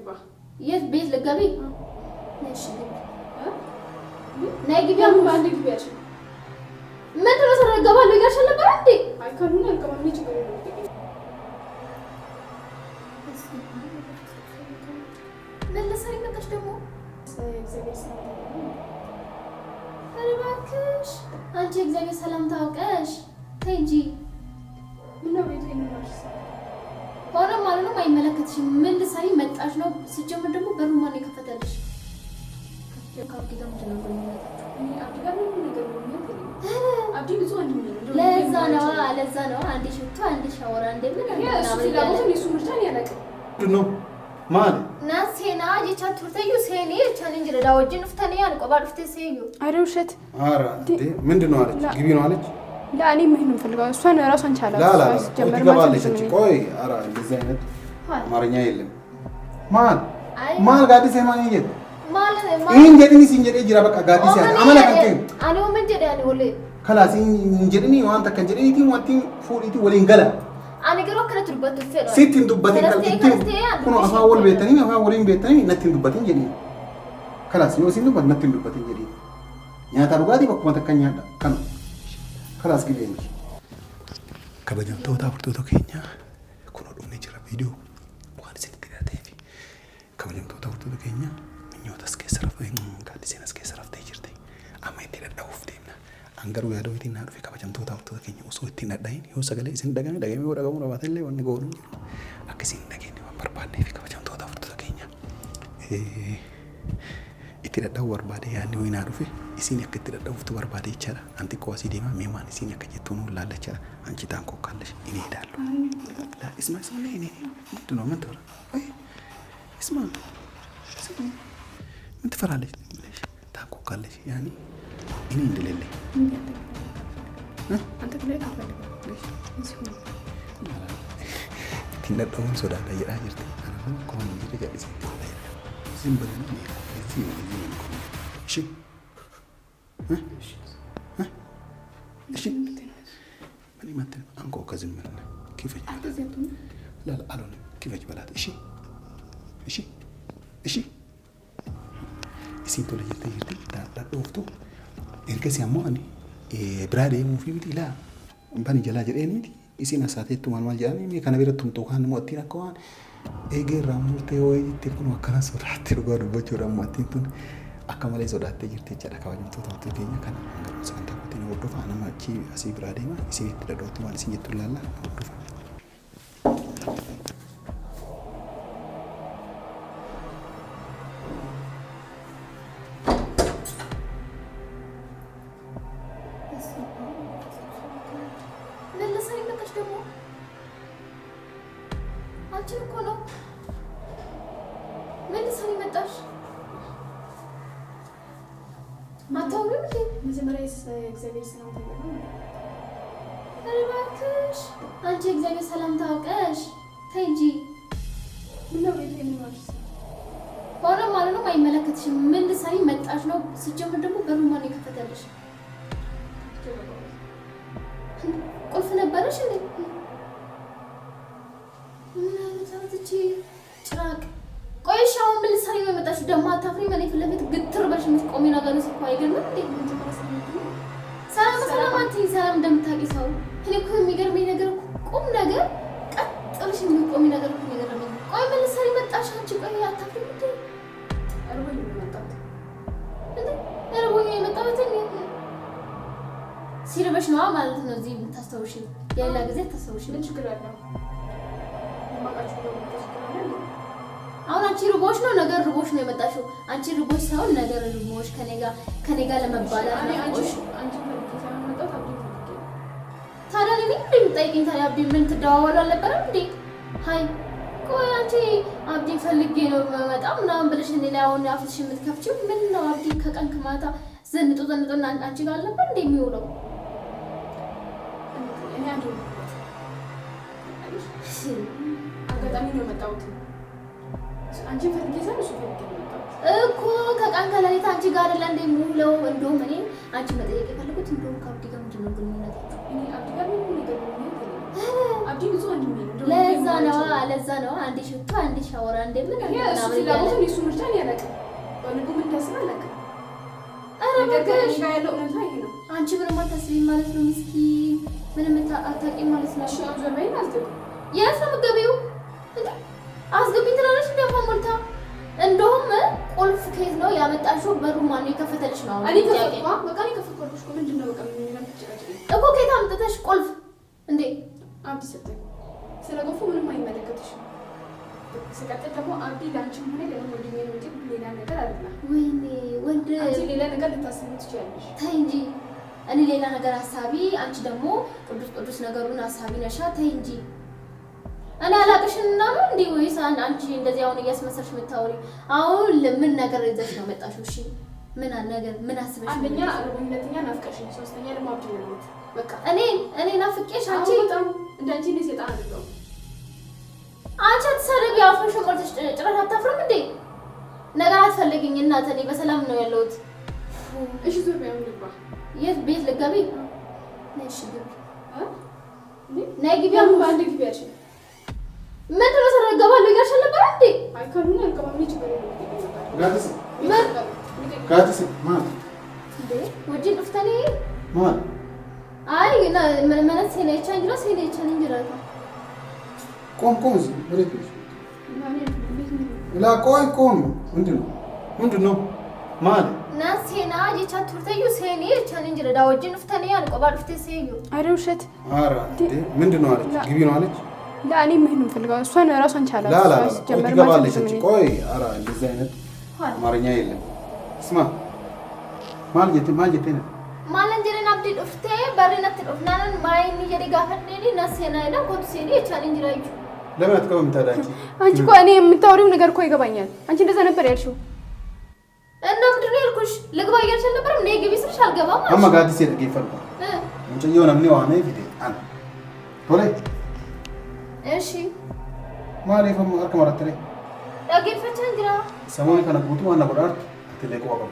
ልግባ የት ቤት ልገቢ ነሽ ናይ ግቢያ ባንድ ግቢያሽ ምን ድረስ ረጋባለሁ ይጋሽ ነበር እንዴ አይካሉና አልቀማኝ ችግር የለም ለለሰሪ መጣሽ ደግሞ እግዚአብሔር ሰላም እባክሽ አንቺ እግዚአብሔር ሰላም ታውቀሽ ተይ እንጂ ምን ነው ቤቱ ይኖርሽ ሆነ ማለት ነው አይመለከትሽም ምን ልሰሪ መጣሽ ነው ሲጀምር ደግሞ በሩ ማን የከፈተልሽ ከአብዲ ጋር ምንድን ነው የሚመጣው አብዲ ጋር ምን ነገር ነው አብዲ ብዙ አንድ ነው ለዛ ነው አንዴ ሽቶ አንዴ ሻወር አንዴ ምን ነው እሱ ምርጫ ነው ያለቀው ነው ማን ናሴና የቻቱርተዩ ሴኔ ቻሌንጅ ለዳወጅን ፍተኔ አልቆባል ፍተ ሰዩ አይደውሸት አራ እንዴ ምንድነው አለች ግቢ ነው አለች ለአኔ ምን ፈልጋው እሷን ራሷን ቻላት ላ ጀመር ማለት ነው ቆይ አራ እንደዚህ አይነት አማርኛ የለም ማን ጋዲስ የማን ይሄ ማለት እንጀድኒ ሲንጀድ ጅራ በቃ ጋዲስ ያ አመላ ከከኝ አኔው ምን ጀዳ ያኔ ወለ خلاص እንጀድኒ ዋንተ ከንጀድኒ ወንቲ ፉሪቲ ወሊን ገላ ani garo kana turbatu fero sitin dubbatin kalbitin kuno afa wol betani afa wolin betani natin dubbatin jedi خلاص yo sin dubbat natin dubbatin jedi nyaata rugati bakkuma takkanya kan خلاص gilenki kabajamtoota furtoota keenya kuno dhumne jira video waan isin gadateefi kabajamtoota furtoota keenya minyootas keessa rafee gaaddisenas keessa raftee jirti amma itti dadhabuuf deemna angaruu yaadoo ittiin naa dhufe kabajamtoota furtoota keenya osoo ittiin dhadhaa'in yoo sagalee isin dhagamee yoo dhagamu dhabaatellee wanni goonu jiru akka isin dhageenye waan barbaanneef kabajamtoota furtoota keenya itti dadhabuu barbaade yaadni yoo naa dhufe isin akka itti dadhabuuftu barbaade jechaadha anti qoosii deemaa meemaan isin akka jettuun laallachaa anchi taan kokkaallesh inni hidaallu la isma inni dunoo man tora isma ምን ትፈራለች taan kokkaallesh yaani inni indilelle አንተ ብለህ ታፈልጋለህ ittiin dadhabuun sodaadha jedhaa jirti kanaafuu koon jedhe gadhiisee isin balanii isin isin mani matte anko kazin manna kifa la la alon kifa balata isin isin tole jette jirti dadhooftu ergasi ammoo ani biraadee muufii miti laa bani jalaa jedheeniiti isin asaateettu maal jedhanii mee kana biratti tumtuu kan mo'attiin akka waan eegeerraa murtee wayii jettee kun akkana sodaattee dhugaa dubbachuudhaan mo'attiin tun akka malee sodaattee jirti jechaadha kabajamtoota furtuu keenya kana hangaruun sagantaa kootiin hordofaa nama achi asii biraa deema isinitti dhadhootti maal isin jettu ilaalla hordofaa. እግዚአብሔር ሰላም ታውቀሽ እባክሽ አንቺ እግዚአብሔር ሰላም ታውቀሽ ተይ እንጂ ምን ነው ቤቱ ይኖርሽ ሆነ ማለት ነው አይመለከትሽም ምን ልሰሪ መጣሽ ነው ሲጀምር ደግሞ በሩ ማን የከፈተልሽ ቁልፍ ነበረሽ እንዴ ምን አይነት አትቺ ጭራቅ ቆይሽ አሁን ምን ልሰሪ ነው መጣሽ ደግሞ አታፍሪ ማን ይፈልበት ግትር በሽ ምትቆሚ ነገር ነው ሲቆይ አይገርምም እንዴ ሰላም አንቺ ሰላም እንደምታውቂ ሰው እኔ እኮ የሚገርመኝ ነገር ቁም ነገር ቀጥልሽ የሚቆሚ ነገር እኮ የሚገርመኝ ቆይ ምን ልሰሪ መጣሽ አንቺ ቆይ አታፍሪ እንዴ አርቦኝ መጣት አርቦኝ መጣት ሲርበሽ ነው ማለት ነው እዚህ ታስተውሽ የሌላ ጊዜ ታስተውሽ ምን ችግር አለው ማቃችሁ ነው አሁን አንቺ ርቦሽ ነው ነገር ርቦሽ ነው የመጣሽው አንቺ ርቦሽ ሳይሆን ነገር ርቦሽ ከኔ ጋር ለመባላት ነው አንቺ መጣት አብዲ ታዲያ እኔ ምን እንደምጠይቅኝ ታዲያ አብዲ ምን ትደዋወሉ አልነበረም እንዴ ሃይ ቆይ አንቺ አብዲ ፈልጌ ነው መጣም ምናምን ብለሽ እኔ ላይ አሁን አፍሽ የምትከፍቺው ምን ነው አብዲ ከቀን ከማታ ዘንጦና አንቺ ጋር አልነበር እንዴ የሚውለው እኔ አንዱ አጋጣሚ ነው መጣሁት አንቺ ፈልጌ ሳይሆን እሱ ፈልጌ ነው እኮ ከቀን ከሌሊት አንቺ ጋር አይደለ እንደ ሙለው እንደውም እኔ አንቺ መጠየቅ የፈለኩት እንደውም ከአብዲ ጋር ምንድን ነው ግንኙነታችሁ እኔ አብዲ ጋር ምን ነገር ነው አብዲ ብዙ ወንድሜ ነው። ለዛ ነው አንዴ ሽቶ አንዴ ሻወር አንዴ ምን ምናምን እሱ ምርጫን ያደረገ በልቡ ምን እንዳስባለከ ነገር ያለው እውነታ ይሄ ነው። አንቺ ምንም አታስቢም ማለት ነው። ምስኪን ምንም አታውቂም ማለት ነው። እሺ አዘበይን አዝገብ የት ነው የምትገቢው? አስገቢኝ ትላለች ደግሞ ሞልታ። እንደውም ቁልፍ ከየት ነው ያመጣሽው? በሩ ማን ነው የከፈተልሽ ነው? እኔ ከፈትኩ በቃ እኔ ከፈትኩልሽ እኮ ምንድን ነው በቃ ምን እኮ ከየት አምጥተሽ ቁልፍ እንዴ? አብዲ ሰጠኝ። ስለገፉ ምንም አይመለከትሽም። ሲቀጥል ደግሞ አብዲ ላንቺም ሆነ ለምን ወንድሜ ነው እንጂ ሌላ ነገር አይደለም። ወይኔ ወንድ አንቺ ሌላ ነገር ልታስቢ ትችያለሽ። ተይ እንጂ እኔ ሌላ ነገር ሐሳቢ፣ አንቺ ደግሞ ቅዱስ ነገሩን ሐሳቢ ነሻ። ተይ እንጂ እኔ አላቅሽና ነው እንዴ? ወይስ አንቺ እንደዚህ አሁን እያስመሰልሽ የምታወሪ? አሁን ለምን ነገር ይዘሽ ነው መጣሽው? እሺ ምን ነገር ምን አስበሽ? አንደኛ ሁለተኛ ናፍቀሽኝ፣ ሶስተኛ ደግሞ አብዲ ነው። በቃ እኔ ናፍቄሽ አንቺ በጣም እንዳንቺ ነው ሰይጣን አይደለም። አንቺ አትሰረቢ፣ አፍሽ ሞልተሽ ጭራሽ አታፍርም እንዴ? ነገር አትፈልጊኝ እናት፣ እኔ በሰላም ነው ያለሁት። እሺ ዞር በይ ልግባ። የት ቤት ልገቢ? ነሽ ግቢ ነይ ግቢ። አሁን ባንድ ግቢ ያልሽ ምንድን ነው ተረጋባለሁ እያልሽ ነበር እንዴ? አይ ካሉን አልገባም። ችግር የለም። ጋትስ ማን እንዴ? ወጂ ጥፍተኔ ማን አይ ማለት ሴኔቻ እንጅራ ሴኔቻ እንጅራ ቆም እዚህ ወዴት ነሽ? ቆም ምንድን ነው ማን ናሴና ጀቻ ቱርተዩ ሴኔ ቻሌንጅ ረዳ ወጂ ንፍተኔ አንቆባ ድፍቴ ሴዩ አይደው ሸት አራ ምንድን ነው አለች? ግቢ ነው አለች። ለእኔ ምን እንፈልጋው? እሷን ራሷን ቻላት። ጀመር ማለት ነው። ቆይ አራ እንደዚህ አይነት አማርኛ የለም። ስማ ማለት ነው ማለን ጀረን አብዲ ድፍቴ በረነት ድፍናን ማይኒ ጀሪ ጋፈደኒ ናሴና አይዳ ኮት ሴኔ ቻሌንጅ ራዩ ለምን አትቀበም ታዳንቺ? አንቺ እኮ እኔ የምታወሪው ነገር እኮ ይገባኛል። አንቺ እንደዛ ነበር ያልሽው። እና ምንድን ነው ያልኩሽ? ልግባ እያልሽ ነበር። ነይ ግቢ ስልሽ አልገባም አልሽ። አማ ጋዲስ የደገ ይፈልጋ እንጨየው ነምኔ ዋና ይፊቴ አን ቶሌ እሺ ማለፈ ማርከ ማራተለ ዳጌፈቻ እንግራ ሰሞኑ ከነቁቱ ዋና ጎዳር ተለቆ አቀም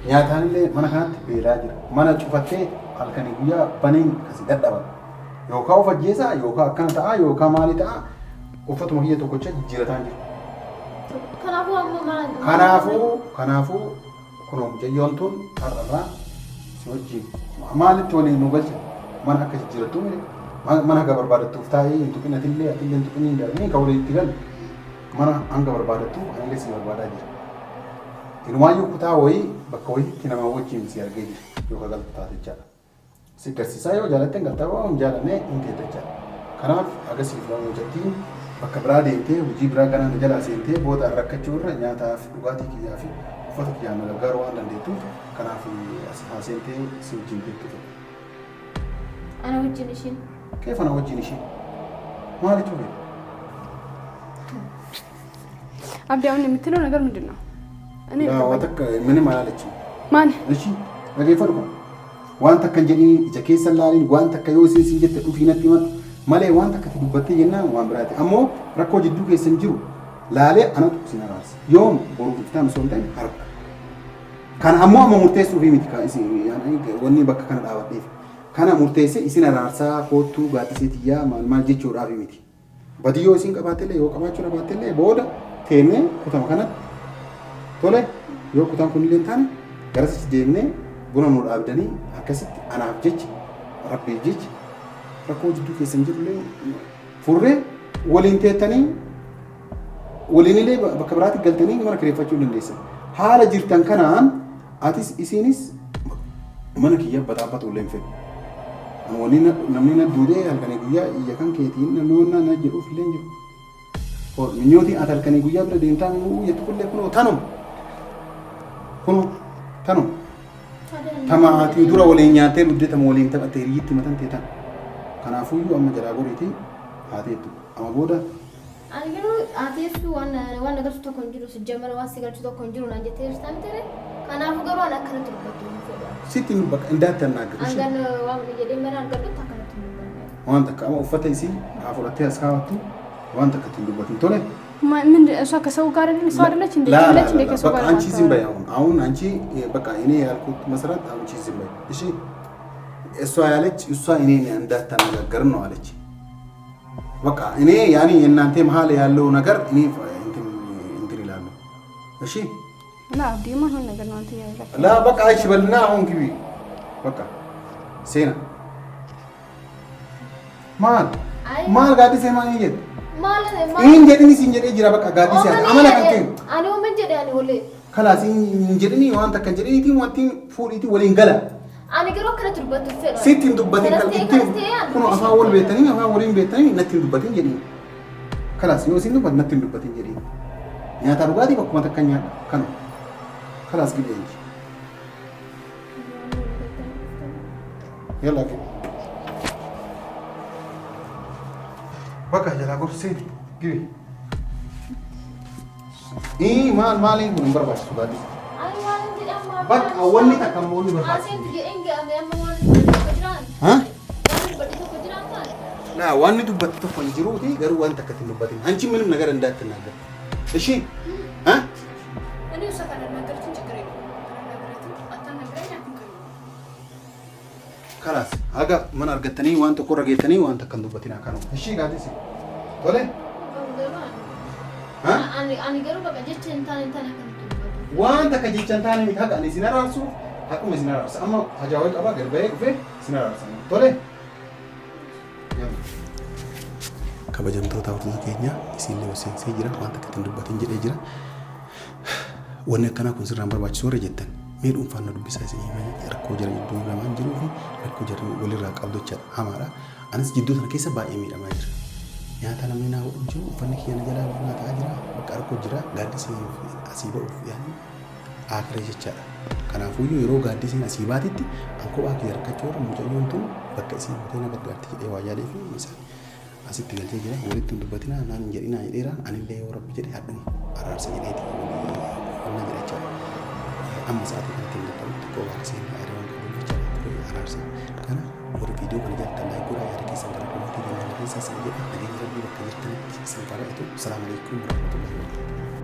ኛታንለ ማና ካንት ቤላጅ ማና ጩፈቴ አልከኒ ጉያ በኔን ከሲ ደዳባ ዮካው ፈጄሳ ዮካ አካንታ ዮካ ማሊታ ኡፈቱ መህየ ተቆጨ ጅረታን ጅ ከናፉ ኩኖ ጀዮንቱን አረራ ሲወጂ ማሊት ወሊ ኑበል ማና ከሲ ጅረቱ ማና ገበር ባደቱ ፍታይ እንቱቅነትለ አትለ እንቱቅኒ እንደኔ ከወለ ይትገል ማና አንገ በርባደቱ አንገስ በርባዳጅ ኢንዋዩ ኩታ ወይ በከወይ ከነማዎች ሲያርገኝ ዮካጋል ታተቻ ሲከሲሳዮ ጃለተን ገጣው እንጃለኔ እንቴተቻ ከናፍ አገሲ ፍራው ጀቲ በከብራዴቴ ውጂ ብራጋና ነጀላ ሴንቴ ቦታ ረከቹራ ኛታፍ ዱጋቲ ኪያፊ ፈተክ ያነ ለጋሩ አንደንዴቱ ከናፍ አሴንቴ ሲውጂንቴ ከተ አና ወጂንሽን ከፈና ወጂንሽን ማለት ነው። አብዲ አሁን የምትለው ነገር ምንድን ነው? እኔ ወተክ ምንም አላለችም። ማን እሺ ነገይፈርኩ ዋንተ ከንጀኒ ጀኬሰላሊን ዋንተ ከዮሲን ሲጀት ዱፊነት ይመጥ ማለ ዋንተ ከትዱበት የና ዋንብራቲ አሞ ረኮ ጅዱ ከሰንጅሩ ላሌ አነቱ ሲናራስ ዮም ቦሩ ፍታም ሶንታይ ሐርብ ካን አሞ ሙርቴስ ሩፊሚት ካሲ ያኔ ወኒ በከ ከነ ዳባቴ ካና ሙርቴስ ኢሲናራርሳ ኮቱ ጋቲሴቲያ ማን ጀቹ ራፊሚት በዲዮ ሲን ቀባቴለ yoqabachu nabaatelle booda teenne kutama kana tole yoo kutan kunilleen taane garasitti deemnee buna nu dhaabdanii akkasitti anaaf jecha rabbii jecha rakkoo jidduu keessan jirullee furree waliin teettanii waliinillee bakka biraatti galtanii mana kireeffachuu dandeessan. Haala jirtan kanaan atis isinis mana kiyya bataafatu illee hin fedhu. namni na duudee halkanii guyyaa iyya kan keetiin namoonni na jedhuuf illee jiru. Minyooti ati halkanii guyyaa bira deemtaan jettu kullee kunoo tanum tama ati dura waliin nyaattee dhuddetama waliin taphattee hiriyitti matan teetan. Kanaafuyyuu amma jalaa goriitii haateettu amma booda. Ani garuu haateessu waan agarsu tokko hin jiru sijjamara waan sigalchu tokko hin jiru naan jettee jirtaan tere. Kanaafuu garuu ani akkanatti dubbatu hin fedha. Sitti indaatti annaaggatu. Angan waan jedhee mana argadhutti akkanatti hin dubbanne. Waan takka amma uffata isii fudhattee as kaawwattu waan takka ittiin dubbatin tole. ምን እሷ ከሰው ጋር አይደል? ሰው አይደለች እንዴ? ለች እንዴ ከሰው ጋር? አንቺ ዝም በይ አሁን አንቺ በቃ እኔ ያልኩት መሰረት አንቺ ዝም በይ እሺ። እሷ ያለች እሷ እኔን እንዳታነጋገር ነው አለች። በቃ እኔ ያኔ የእናንተ መሀል ያለው ነገር እኔ እንትን ይላሉ። እሺ ላ ዲማ ሆነ ነገር ነው አንተ ያይላ ላ በቃ እሺ በልና አሁን ግቢ በቃ ሴና ማል ጋዲስ ማን ይጀት ኢን ጀድኒ ሲንጀድ ጅራ በቃ ጋዲስ ያ አመላ ከከ አኔ ወመን ጀደ አኔ ወለ خلاص እንጀድኒ ዋንተ ከጀድኒቲ ወንቲ ፉሪቲ ወሊን ገላ አኔ ገሮ ከነ ትርበት ፈራ ሲቲን ዱበቲ ከልቲ ኩኖ አፋወል ቤተኒ አፋወሊን ቤተኒ ነቲን ዱበቲ እንጀዲ خلاص ዮሲን ዱበት ነቲን ዱበቲ እንጀዲ ኛታ ዱጋቲ በኩማ ተከኛ ከነ خلاص ግቢ እንጂ يلا كده بقى جلا كرسي جيبي ايه مالي من بربع سودادي بقى اولني تكملوني بربع ها لا واني دبت تفنجرو دي غير وانت كتنبتين انت منم ነገር እንዳትናገር እሺ ها እኔ ሰፈር ነገር ትንጭግሬ خلاص اجا من ارغتني وانت كورغيتني وانت كندبتنا كانوا እሺ ጋዲስ ولا ها انا غير بقى جيت انت وانت كجيت انت انا متاك انا سينارسو حكم سينارس اما حجاوي ابا غير بيك في سينارس ولا kabajamtoota hordoftoota keenya isinlee wasiinsee jira wanta katin dubbatin jedhee jira wanni akkana kun sirraan barbaachisu warra jettan mee dhuunfaan na dubbisaa isinii rakkoo jira jidduu lamaan jiruu fi rakkoo jira walirraa qabdocha hamaadha anis jidduu sana keessa baay'ee miidhamaa jira nyaata namni naa godhu jiru uffanni kiyya jalaa waliin ta'aa jira bakka rakkoo jira gaaddisiin asii ba'uuf yaani aakiree jechaadha kanaafuu yeroo gaaddisiin asii baatitti ankoo kiyya rakkachuu warra mucayyoon tun bakka isiin hoteela gargaarti jedhee waa yaadee fi misaan asitti galtee jira walitti dubbatina naan jedhina jedheera anillee yoo rabbi jedhe hadhuma araarsa jedheeti wanna jedhacha amma sa'aatii kanatti hin dadhabutti qofa akkasiin adeeman qabu jecha araarsa kana warri viidiyoo kana jalatti laayik godhaa yaada keessan gara dhumaatti deemaa keessa isin jedha nageenya rabbii bakka jirtanitti isin qaba etu salaamu alaikum warahmatullahi wabarakatuh